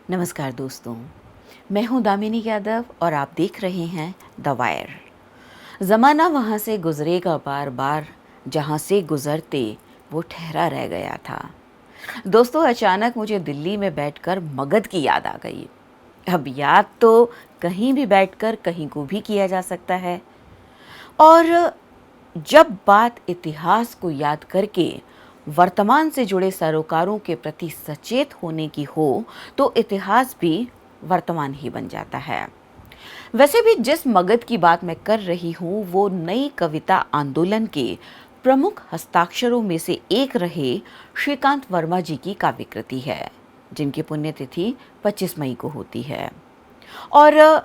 नमस्कार दोस्तों, मैं हूं दामिनी यादव और आप देख रहे हैं द वायर। ज़माना वहाँ से गुज़रेगा बार बार, जहाँ से गुज़रते वो ठहरा रह गया था। दोस्तों, अचानक मुझे दिल्ली में बैठकर मगध की याद आ गई। अब याद तो कहीं भी बैठकर कहीं को भी किया जा सकता है, और जब बात इतिहास को याद करके वर्तमान से जुड़े सरोकारों के प्रति सचेत होने की हो, तो इतिहास भी वर्तमान ही बन जाता है। वैसे भी जिस मगध की बात मैं कर रही हूँ, वो नई कविता आंदोलन के प्रमुख हस्ताक्षरों में से एक रहे श्रीकांत वर्मा जी की काव्यकृति है, जिनकी पुण्यतिथि 25 मई को होती है। और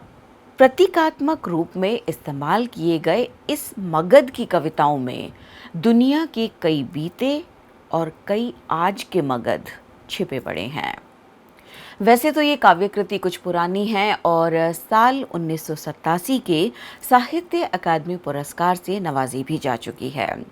प्रतीकात्मक रूप में इस्तेमाल किए गए इस मगध की कविताओं में दुनिया के कई बीते और कई आज के मगध छिपे पड़े हैं। वैसे तो ये काव्यकृति कुछ पुरानी है और साल 1987 के साहित्य अकादमी पुरस्कार से नवाजी भी जा चुकी है।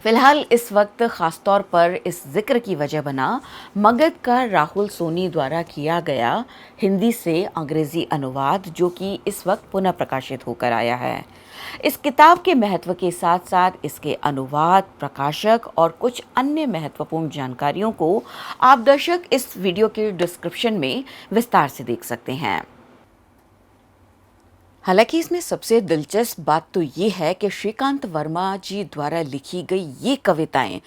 फिलहाल इस वक्त ख़ासतौर पर इस जिक्र की वजह बना मगध का राहुल सोनी द्वारा किया गया हिंदी से अंग्रेज़ी अनुवाद, जो कि इस वक्त पुनः प्रकाशित होकर आया है। इस किताब के महत्व के साथ साथ इसके अनुवाद, प्रकाशक और कुछ अन्य महत्वपूर्ण जानकारियों को आप दर्शक इस वीडियो के डिस्क्रिप्शन में विस्तार से देख सकते हैं। हालांकि इसमें सबसे दिलचस्प बात तो ये है कि श्रीकांत वर्मा जी द्वारा लिखी गई ये कविताएं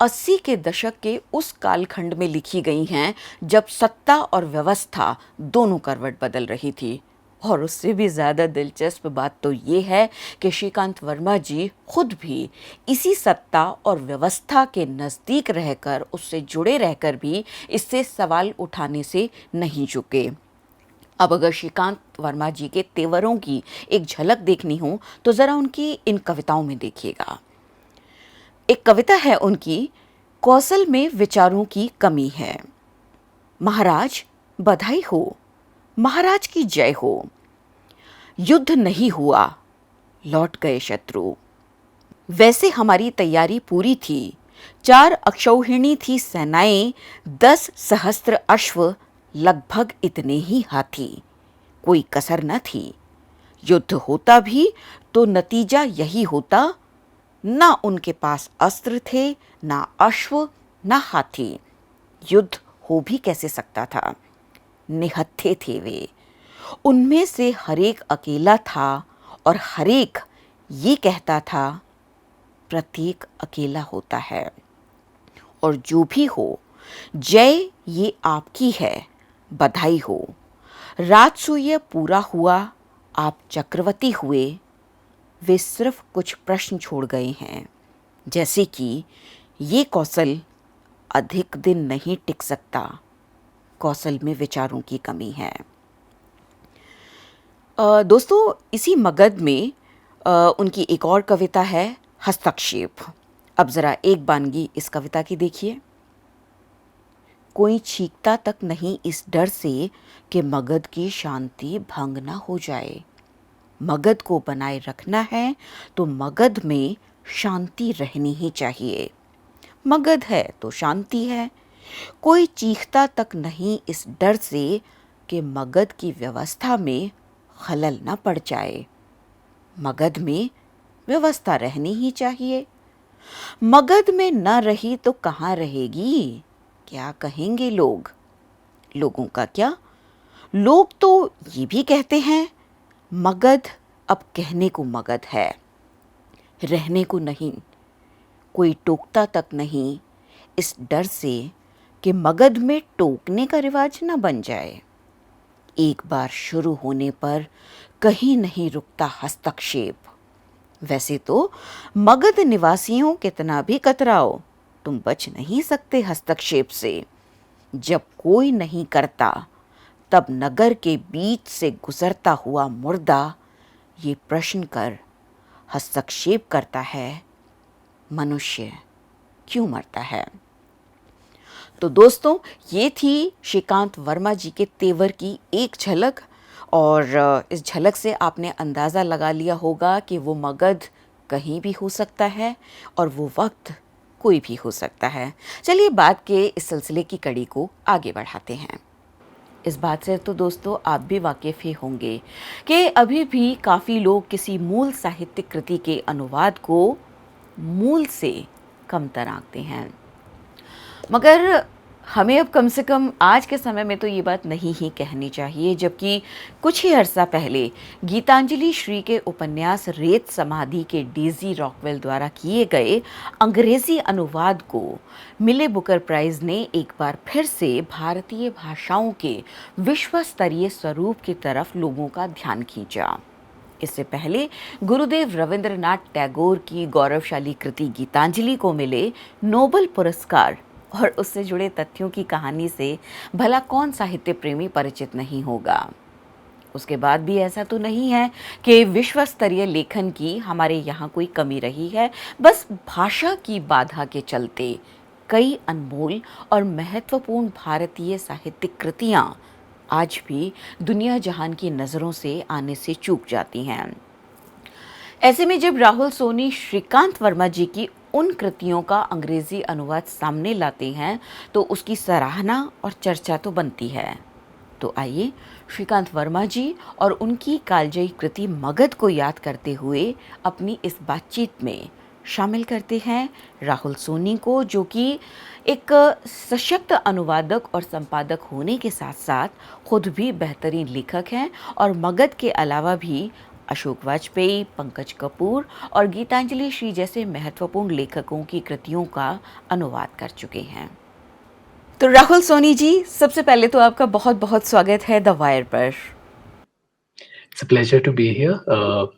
80 के दशक के उस कालखंड में लिखी गई हैं जब सत्ता और व्यवस्था दोनों करवट बदल रही थी। और उससे भी ज़्यादा दिलचस्प बात तो ये है कि श्रीकांत वर्मा जी खुद भी इसी सत्ता और व्यवस्था के नज़दीक रहकर, उससे जुड़े रहकर भी इससे सवाल उठाने से नहीं चुके। अब अगर श्रीकांत वर्मा जी के तेवरों की एक झलक देखनी हो तो ज़रा उनकी इन कविताओं में देखिएगा। एक कविता है उनकी, कौशल में विचारों की कमी है। महाराज बधाई हो, महाराज की जय हो। युद्ध नहीं हुआ, लौट गए शत्रु। वैसे हमारी तैयारी पूरी थी। 4 अक्षौहिणी थी सेनाएं, 10 सहस्त्र अश्व, लगभग इतने ही हाथी। कोई कसर न थी। युद्ध होता भी तो नतीजा यही होता, ना उनके पास अस्त्र थे, ना अश्व, ना हाथी। युद्ध हो भी कैसे सकता था? निहत्थे थे वे। उनमें से हरेक अकेला था और हरेक ये कहता था, प्रत्येक अकेला होता है। और जो भी हो, जय ये आपकी है, बधाई हो। राजसूय पूरा हुआ, आप चक्रवर्ती हुए। वे सिर्फ कुछ प्रश्न छोड़ गए हैं, जैसे कि ये कौशल अधिक दिन नहीं टिक सकता, कौशल में विचारों की कमी है। दोस्तों, इसी मगध में उनकी एक और कविता है, हस्तक्षेप। अब ज़रा एक बानगी इस कविता की देखिए। कोई चीखता तक नहीं इस डर से कि मगध की शांति भंग ना हो जाए। मगध को बनाए रखना है तो मगध में शांति रहनी ही चाहिए। मगध है तो शांति है। कोई चीखता तक नहीं इस डर से कि मगध की व्यवस्था में खलल ना पड़ जाए। मगध में व्यवस्था रहनी ही चाहिए। मगध में न रही तो कहाँ रहेगी? क्या कहेंगे लोग? लोगों का क्या? लोग तो ये भी कहते हैं, मगध अब कहने को मगध है, रहने को नहीं। कोई टोकता तक नहीं इस डर से कि मगध में टोकने का रिवाज न बन जाए। एक बार शुरू होने पर कहीं नहीं रुकता हस्तक्षेप। वैसे तो मगध निवासियों कितना भी कतराओ, तुम बच नहीं सकते हस्तक्षेप से। जब कोई नहीं करता, तब नगर के बीच से गुजरता हुआ मुर्दा ये प्रश्न कर हस्तक्षेप करता है, मनुष्य क्यों मरता है? तो दोस्तों, ये थी श्रीकांत वर्मा जी के तेवर की एक झलक, और इस झलक से आपने अंदाज़ा लगा लिया होगा कि वो मगध कहीं भी हो सकता है और वो वक्त कोई भी हो सकता है। चलिए बात के इस सिलसिले की कड़ी को आगे बढ़ाते हैं। इस बात से तो दोस्तों आप भी वाकिफ़ ही होंगे कि अभी भी काफ़ी लोग किसी मूल साहित्यिक कृति के अनुवाद को मूल से कमतर आंकते हैं। मगर हमें अब कम से कम आज के समय में तो ये बात नहीं ही कहनी चाहिए, जबकि कुछ ही अरसा पहले गीतांजलि श्री के उपन्यास रेत समाधि के डेज़ी रॉकवेल द्वारा किए गए अंग्रेजी अनुवाद को मिले बुकर प्राइज़ ने एक बार फिर से भारतीय भाषाओं के विश्व स्तरीय स्वरूप की तरफ लोगों का ध्यान खींचा। इससे पहले गुरुदेव रविंद्रनाथ टैगोर की गौरवशाली कृति गीतांजलि को मिले नोबेल पुरस्कार और उससे जुड़े तथ्यों की कहानी से भला कौन साहित्य प्रेमी परिचित नहीं होगा। उसके बाद भी ऐसा तो नहीं है कि विश्व स्तरीय लेखन की हमारे यहाँ कोई कमी रही है, बस भाषा की बाधा के चलते कई अनमोल और महत्वपूर्ण भारतीय साहित्यिक कृतियाँ आज भी दुनिया जहान की नज़रों से आने से चूक जाती हैं। ऐसे में जब राहुल सोनी श्रीकांत वर्मा जी की उन कृतियों का अंग्रेजी अनुवाद सामने लाते हैं तो उसकी सराहना और चर्चा तो बनती है। तो आइए श्रीकांत वर्मा जी और उनकी कालजयी कृति मगध को याद करते हुए अपनी इस बातचीत में शामिल करते हैं राहुल सोनी को, जो कि एक सशक्त अनुवादक और संपादक होने के साथ साथ खुद भी बेहतरीन लेखक हैं और मगध के अलावा भी अशोक वाजपेयी, पंकज कपूर और गीतांजलि श्री जैसे महत्वपूर्ण लेखकों की कृतियों का अनुवाद कर चुके हैं। तो राहुल सोनी जी, सबसे पहले तो आपका बहुत बहुत स्वागत है द वायर पर। It's a pleasure to be here.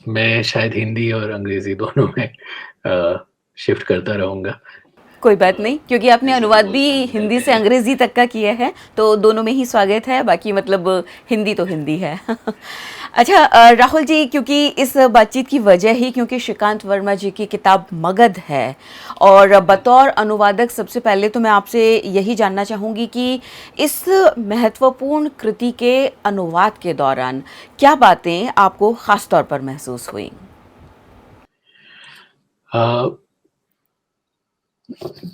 मैं शायद हिंदी और अंग्रेजी दोनों में शिफ्ट करता रहूँगा। कोई बात नहीं, क्योंकि आपने अनुवाद भी हिंदी से अंग्रेजी तक का किया है तो दोनों में ही स्वागत है, बाकी मतलब हिंदी तो हिंदी है। अच्छा राहुल जी, क्योंकि इस बातचीत की वजह ही क्योंकि श्रीकांत वर्मा जी की किताब मगध है और बतौर अनुवादक सबसे पहले तो मैं आपसे यही जानना चाहूँगी कि इस महत्वपूर्ण कृति के अनुवाद के दौरान क्या बातें आपको ख़ास तौर पर महसूस हुई?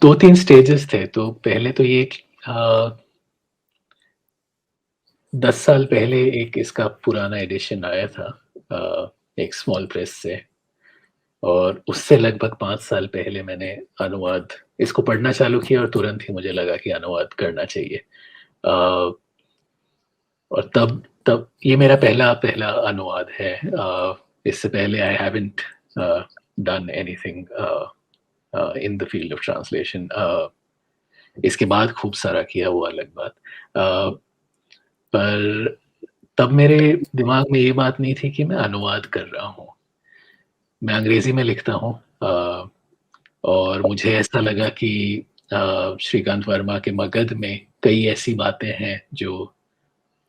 2-3 स्टेजेस थे। तो पहले तो ये 10 साल पहले एक इसका पुराना एडिशन आया था एक स्मॉल प्रेस से, और उससे लगभग 5 साल पहले मैंने अनुवाद इसको पढ़ना चालू किया और तुरंत ही मुझे लगा कि अनुवाद करना चाहिए। अ, और तब तब ये मेरा पहला अनुवाद है। इससे पहले I haven't done anything in the field of translation. इसके बाद खूब सारा किया, वो अलग बात। पर तब मेरे दिमाग में ये बात नहीं थी कि मैं अनुवाद कर रहा हूँ। मैं अंग्रेजी में लिखता हूँ, और मुझे ऐसा लगा कि श्रीकांत वर्मा के मगध में कई ऐसी बातें हैं जो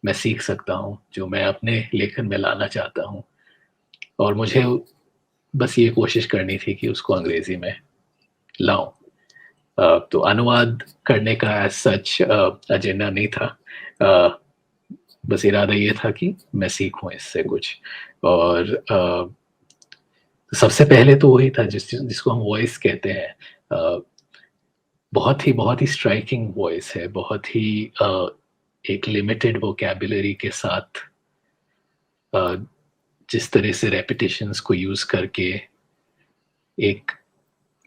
मैं सीख सकता हूँ, जो मैं अपने लेखन में लाना चाहता हूँ, और मुझे बस ये कोशिश करनी थी कि उसको अंग्रेजी में लाऊं। तो अनुवाद करने का एज सच एजेंडा नहीं था। बस इरादा ये था कि मैं सीखूं इससे कुछ। और सबसे पहले तो वही था जिसको हम वॉइस कहते हैं। बहुत ही स्ट्राइकिंग वॉइस है, बहुत ही एक लिमिटेड वोकैबुलरी के साथ जिस तरह से रेपिटेशंस को यूज करके एक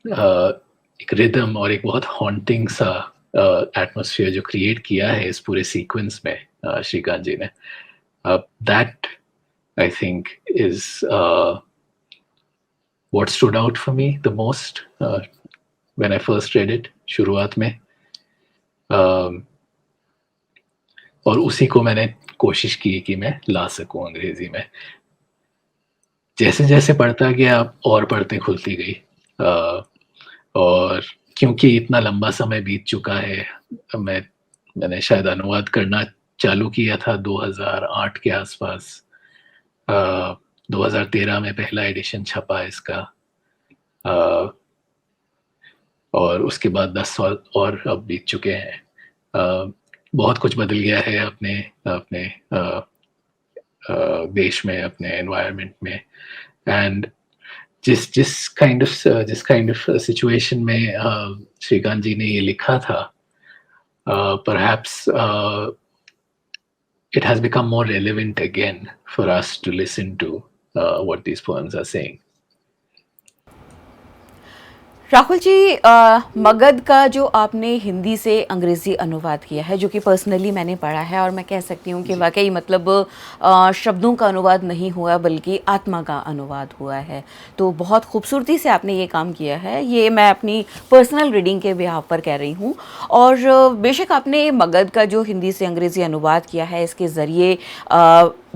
एक रिदम और एक बहुत हॉन्टिंग सा एटमॉस्फेयर जो क्रिएट किया है इस पूरे सीक्वेंस में श्रीकांत जी ने, that I think is what stood out for me the most when I first read it शुरुआत में। और उसी को मैंने कोशिश की कि मैं ला सकूं अंग्रेजी में। जैसे जैसे पढ़ता गया और पढ़ते खुलती गई। और क्योंकि इतना लंबा समय बीत चुका है, मैंने शायद अनुवाद करना चालू किया था 2008 के आसपास। 2013 में पहला एडिशन छपा इसका, और उसके बाद 10 साल और अब बीत चुके हैं। बहुत कुछ बदल गया है अपने अपने देश में, अपने एनवायरनमेंट में। एंड जिस काइंड ऑफ सिचुएशन में श्रीकांत जी ने ये लिखा था, perhaps it has become more relevant again for us to listen to what these poems are saying. Rahul ji, Magadh का जो आपने हिंदी से अंग्रेज़ी अनुवाद किया है, जो कि पर्सनली मैंने पढ़ा है, और मैं कह सकती हूँ कि जी। वाकई मतलब शब्दों का अनुवाद नहीं हुआ बल्कि आत्मा का अनुवाद हुआ है। तो बहुत खूबसूरती से आपने ये काम किया है, ये मैं अपनी पर्सनल रीडिंग के बिहाफ पर कह रही हूँ। और बेशक आपने मगध का जो हिंदी से अंग्रेज़ी अनुवाद किया है, इसके ज़रिए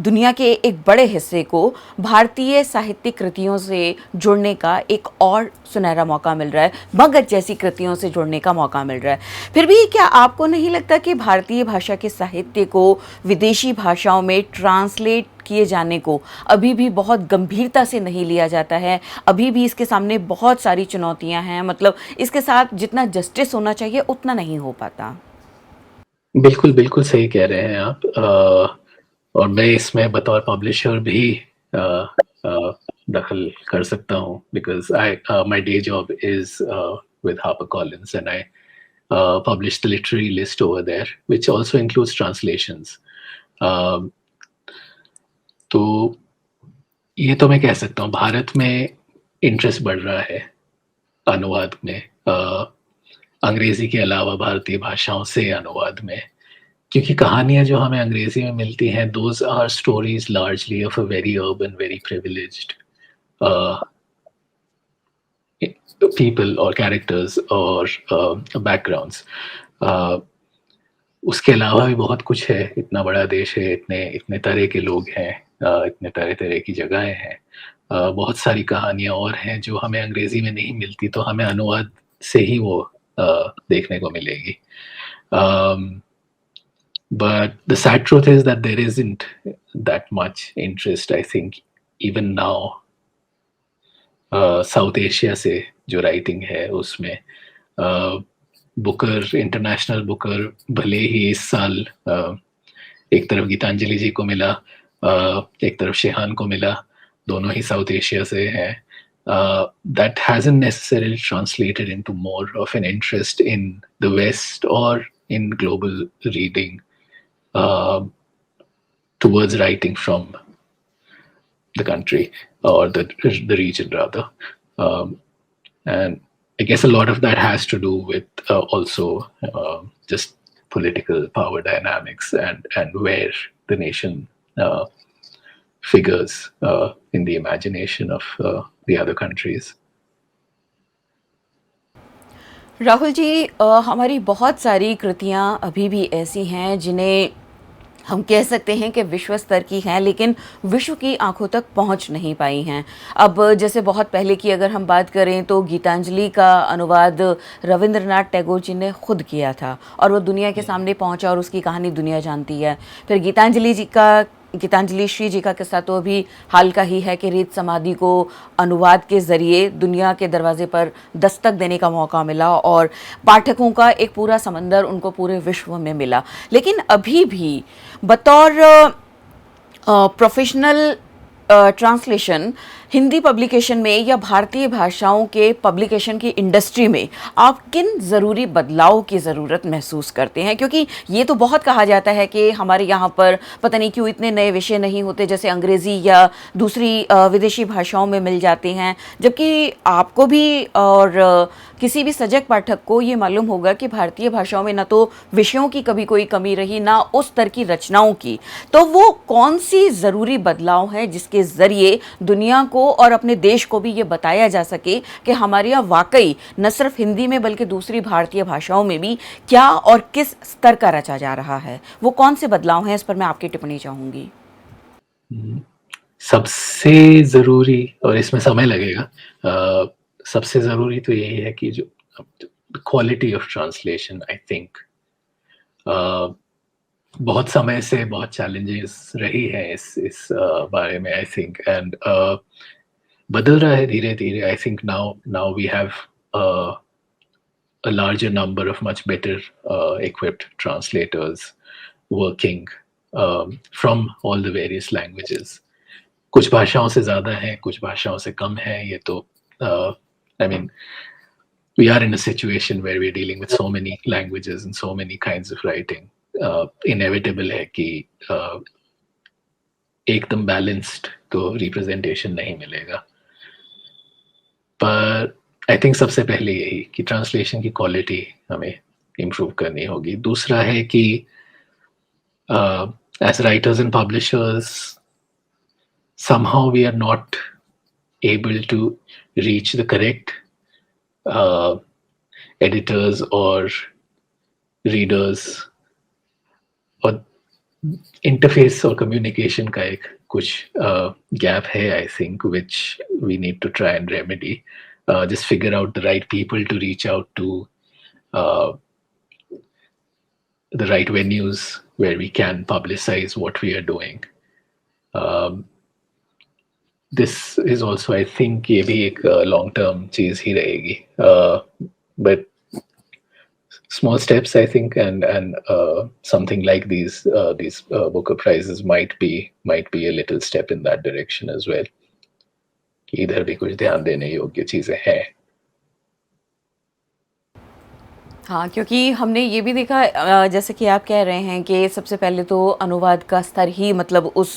दुनिया के एक बड़े हिस्से को भारतीय साहित्यिक कृतियों से जुड़ने का एक और सुनहरा मौका मिल रहा है, मगध जैसी कृतियों से जुड़ने का मौका मिल रहा है। फिर भी क्या आपको नहीं लगता कि भारतीय भाषा के साहित्य को विदेशी भाषाओं में ट्रांसलेट किए जाने को अभी भी बहुत गंभीरता से नहीं लिया जाता है? अभी भी इसके सामने बहुत सारी चुनौतियां हैं, मतलब इसके साथ जितना जस्टिस होना चाहिए उतना नहीं हो पाता। बिल्कुल, बिल्कुल सही कह रहे हैं आप। और मैं इसमें बतौर पब्लिशर भी अ अ, दखल कर सकता हूँ, because my day job is with HarperCollins, and I publish the literary list over there, which also includes translations. Um, तो ये तो मैं कह सकता हूँ, भारत में इंटरेस्ट बढ़ रहा है अनुवाद में, अंग्रेज़ी के अलावा भारतीय भाषाओं से अनुवाद में। क्योंकि कहानियाँ जो हमें अंग्रेज़ी में मिलती हैं, those are stories largely of a very urban, very privileged uh, people or characters or backgrounds. Uh, उसके अलावा भी बहुत कुछ है, इतना बड़ा देश है, इतने इतने तरह के लोग हैं, इतने तरह-तरह की जगहें हैं। बहुत सारी कहानियाँ और हैं जो हमें अंग्रेज़ी में नहीं मिलती, तो हमें अनुवाद से ही वो देखने को मिलेगी। Um, but the sad truth is that there isn't that much interest, I think, even now, south Asia से जो राइटिंग है उसमें। बुकर, इंटरनेशनल बुकर भले ही इस साल एक तरफ गीतांजलि जी को मिला, एक तरफ शेहान को मिला, दोनों ही साउथ एशिया से हैं। That hasn't necessarily translated into more of an interest in the West or in global reading uh, towards writing from the country or the region rather. Um, and I guess a lot of that has to do with also just political power dynamics and where the nation figures in the imagination of the other countries. Rahul ji, हमारी बहुत सारी कृतियाँ अभी भी ऐसी हैं जिन्हें हम कह सकते हैं कि विश्व स्तर की हैं, लेकिन विश्व की आंखों तक पहुंच नहीं पाई हैं। अब जैसे बहुत पहले की अगर हम बात करें तो गीतांजलि का अनुवाद रविंद्रनाथ टैगोर जी ने खुद किया था और वो दुनिया के सामने पहुंचा और उसकी कहानी दुनिया जानती है। फिर गीतांजलि श्री जी का किस्सा तो अभी हाल का ही है कि रीत समाधि को अनुवाद के ज़रिए दुनिया के दरवाजे पर दस्तक देने का मौका मिला और पाठकों का एक पूरा समंदर उनको पूरे विश्व में मिला। लेकिन अभी भी बतौर प्रोफेशनल ट्रांसलेशन हिंदी पब्लिकेशन में या भारतीय भाषाओं के पब्लिकेशन की इंडस्ट्री में आप किन ज़रूरी बदलाव की ज़रूरत महसूस करते हैं? क्योंकि ये तो बहुत कहा जाता है कि हमारे यहाँ पर पता नहीं क्यों इतने नए विषय नहीं होते जैसे अंग्रेज़ी या दूसरी विदेशी भाषाओं में मिल जाते हैं, जबकि आपको भी और किसी भी सजग पाठक को ये मालूम होगा कि भारतीय भाषाओं में ना तो विषयों की कभी कोई कमी रही, ना उस स्तर की रचनाओं की। तो वो कौन सी ज़रूरी बदलाव हैं जिसके ज़रिए दुनिया को और अपने देश को भी ये बताया जा सके कि हमारे यहाँ वाकई न सिर्फ हिंदी में बल्कि दूसरी भारतीय भाषाओं में भी क्या और किस स्तर का रचा जा रहा है? वो कौन से बदलाव हैं, इस पर मैं आपकी टिप्पणी चाहूँगी। सबसे ज़रूरी, और इसमें समय लगेगा, सबसे ज़रूरी तो यही है कि जो quality of translation, I think बहुत समय से बहुत चैलेंजेस रही है इस बारे में, आई थिंक, एंड बदल रहा है धीरे-धीरे। I think now we have a larger number of much better equipped translators working from all the various languages. कुछ भाषाओं से ज़्यादा है, कुछ भाषाओं से कम है, ये तो I mean, we are in a situation where we're dealing with so many languages and so many kinds of writing. Inevitable है कि एकदम बैलेंस्ड तो रिप्रेजेंटेशन नहीं मिलेगा। पर आई थिंक सबसे पहले यही कि ट्रांसलेशन की क्वालिटी हमें इम्प्रूव करनी होगी। दूसरा है कि as writers and publishers somehow we are not able to reach the correct uh, editors or readers, और इंटरफेस और कम्युनिकेशन का एक कुछ गैप है I think, which we need to try and remedy, just figure out the right people to reach out to, uh, the right venues where we can publicize what we are doing. This is also, I think, ये भी एक long term चीज ही रहेगी, but small steps, I think, and something like these Booker prizes might be a little step in that direction as well, कि इधर भी कुछ ध्यान देने योग्य चीजें हैं। हाँ, क्योंकि हमने ये भी देखा जैसे कि आप कह रहे हैं कि सबसे पहले तो अनुवाद का स्तर ही मतलब उस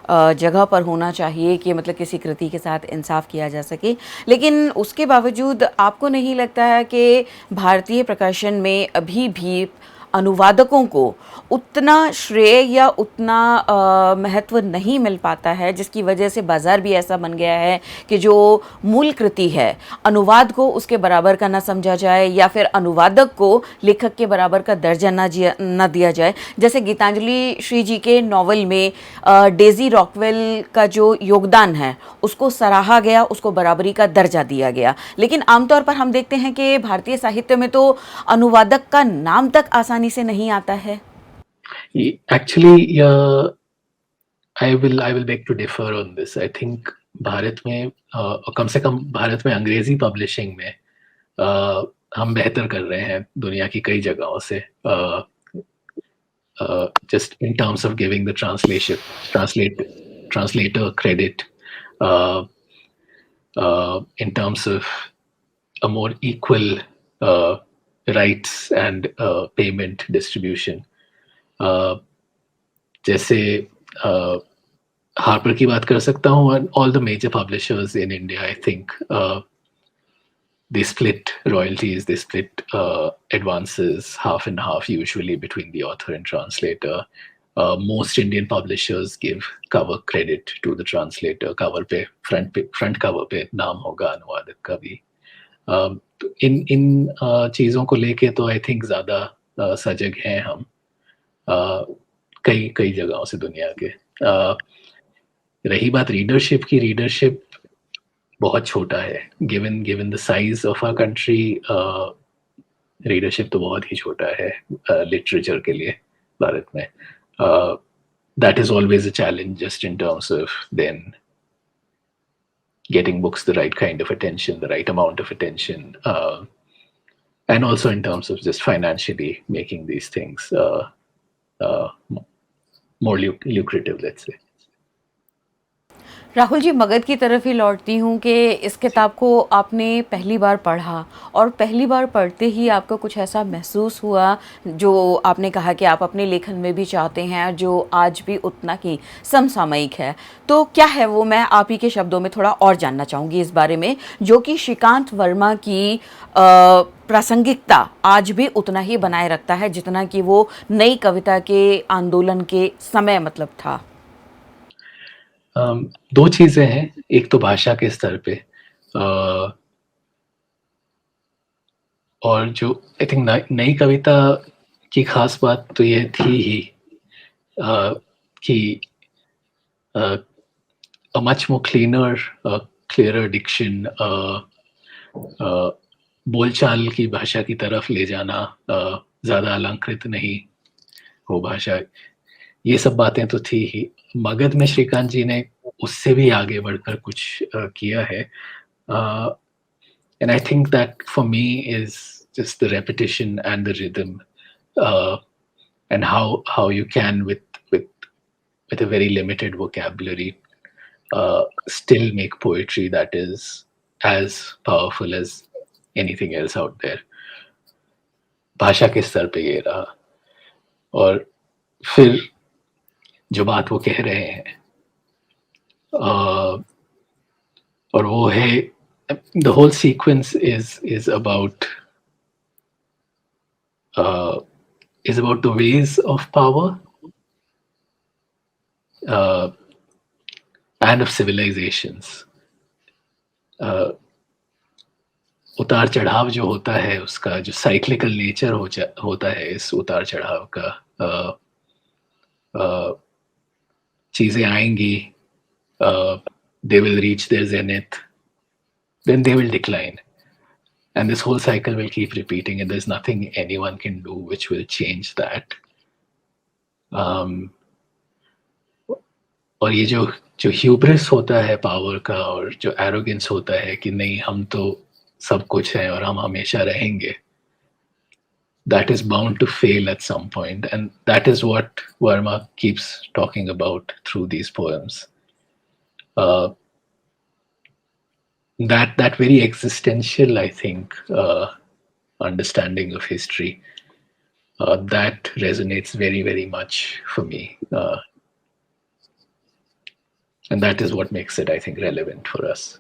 जगह पर होना चाहिए कि मतलब किसी कृति के साथ इंसाफ किया जा सके। लेकिन उसके बावजूद आपको नहीं लगता है कि भारतीय प्रकाशन में अभी भी अनुवादकों को उतना श्रेय या उतना महत्व नहीं मिल पाता है, जिसकी वजह से बाज़ार भी ऐसा बन गया है कि जो मूल कृति है अनुवाद को उसके बराबर का ना समझा जाए, या फिर अनुवादक को लेखक के बराबर का दर्जा ना दिया जाए। जैसे गीतांजलि श्री जी के नॉवल में डेजी रॉकवेल का जो योगदान है उसको सराहा गया, उसको बराबरी का दर्जा दिया गया। लेकिन आमतौर पर हम देखते हैं कि भारतीय साहित्य में तो अनुवादक का नाम तक आसानी से नहीं आता है। Actually, I will beg to differ on this. I think Bharat में कम से कम भारत में अंग्रेजी पब्लिशिंग में हम बेहतर कर रहे हैं दुनिया की कई जगहों से, just in terms of giving the translator credit, in terms of a more equal rights and payment distribution. जैसे हार्पर की बात कर सकता हूँ, and all the major publishers in India, I think, they split royalties, they split advances half and half usually between the author and translator. Most Indian publishers give cover credit to the translator, cover पे front cover पे नाम होगा अनुवादक का भी। तो इन चीज़ों को लेके तो आई थिंक ज़्यादा सजग हैं हम कई जगहों से दुनिया के। रही बात रीडरशिप की, रीडरशिप बहुत छोटा है, given the size of our country, readership तो बहुत ही छोटा है लिटरेचर के लिए भारत में। That is always a challenge, just in terms of then getting books the right kind of attention, the right amount of attention, and also in terms of just financially making these things more lucrative, let's say. Rahul ji, Magadh की तरफ ही लौटती हूँ कि इस किताब को आपने पहली बार पढ़ा और पहली बार पढ़ते ही आपको कुछ ऐसा महसूस हुआ जो आपने कहा कि आप अपने लेखन में भी चाहते हैं, जो आज भी उतना ही समसामयिक है। तो क्या है वो, मैं आप ही के शब्दों में थोड़ा और जानना चाहूँगी इस बारे में, जो कि श्रीकांत वर्मा की प्रासंगिकता आज भी उतना ही बनाए रखता है जितना कि वो नई कविता के आंदोलन के समय मतलब था। दो चीजें हैं, एक तो भाषा के स्तर पे, और जो आई थिंक नई कविता की खास बात तो ये थी ही कि a much more cleaner, clearer diction, बोलचाल की भाषा की तरफ ले जाना, ज़्यादा अलंकृत नहीं हो भाषा, ये सब बातें तो थी ही। मगध में श्रीकांत जी ने उससे भी आगे बढ़कर कुछ किया है, and I think that for me is just the repetition and the rhythm, and how you can with a very limited vocabulary still make poetry that is as powerful as anything else out there. भाषा के स्तर पे ये रहा। और फिर जो बात वो कह रहे हैं अ, और वो है the whole sequence uh, is about the ways of power uh, and of civilizations. Uh, उतार चढ़ाव जो होता है उसका जो साइक्लिकल नेचर होता है इस उतार चढ़ाव का uh, uh, चीजें आएंगी they will reach their zenith, then they will decline, and this whole cycle will keep repeating, and there's nothing anyone can do which will change that. um, और ये जो जो ह्यूब्रिस होता है पावर का और जो एरोगेंस होता है कि नहीं हम तो सब कुछ है और हम हमेशा रहेंगे, that is bound to fail at some point, and that is what Verma keeps talking about through these poems. uh, that very existential, I think, understanding of history, that resonates very, very much for me, and that is what makes it, I think, relevant for us.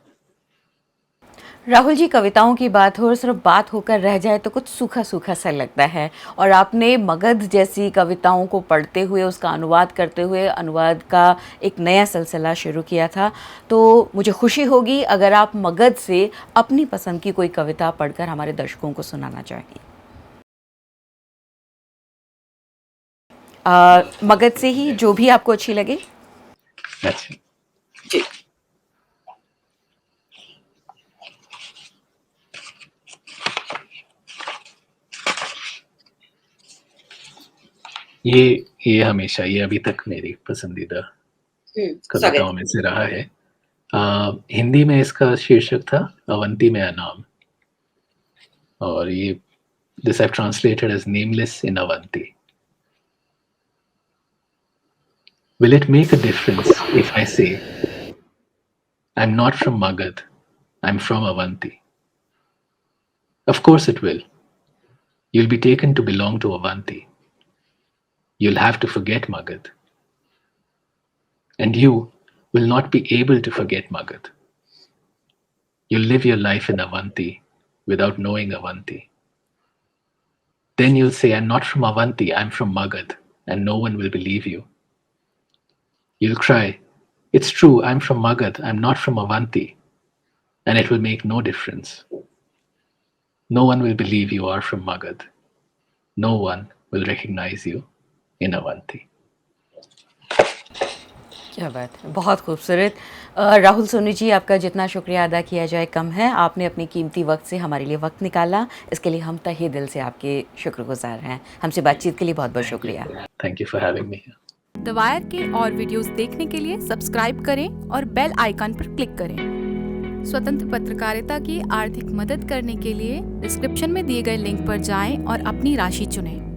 Rahul ji, कविताओं की बात हो और सिर्फ बात होकर रह जाए तो कुछ सूखा सूखा सा लगता है, और आपने मगध जैसी कविताओं को पढ़ते हुए उसका अनुवाद करते हुए अनुवाद का एक नया सिलसिला शुरू किया था। तो मुझे खुशी होगी अगर आप मगध से अपनी पसंद की कोई कविता पढ़कर हमारे दर्शकों को सुनाना चाहें। मगध से ही जो भी आपको अच्छी लगे। अच्छा जी। ये हमेशा, ये अभी तक मेरी पसंदीदा कविताओं में से रहा है। हिंदी में इसका शीर्षक था अवंती में अनाम, और ये this I've translated as nameless in Avanti. Will it make a difference if I say, I'm not from Magad, I'm from Avanti? Of course it will. You'll be taken to belong to Avanti. You'll have to forget Magad. And you will not be able to forget Magad. You'll live your life in Avanti without knowing Avanti. Then you'll say, I'm not from Avanti, I'm from Magad, and no one will believe you. You'll cry, it's true, I'm from Magad, I'm not from Avanti, and it will make no difference. No one will believe you are from Magad. No one will recognize you in Avanti. क्या बात है, बहुत खूबसूरत। राहुल सोनी जी, आपका जितना शुक्रिया अदा किया जाए कम है। आपने अपनी कीमती वक्त से हमारे लिए वक्त निकाला, इसके लिए हम तहे दिल से आपके शुक्रगुजार हैं। हमसे बातचीत के लिए बहुत बहुत शुक्रिया। Thank you for having me. The wire के और वीडियोस देखने के लिए सब्सक्राइब करें और बेल आइकन पर क्लिक करें। स्वतंत्र पत्रकारिता की आर्थिक मदद करने के लिए डिस्क्रिप्शन में दिए गए लिंक पर जाएं और अपनी राशि चुनें।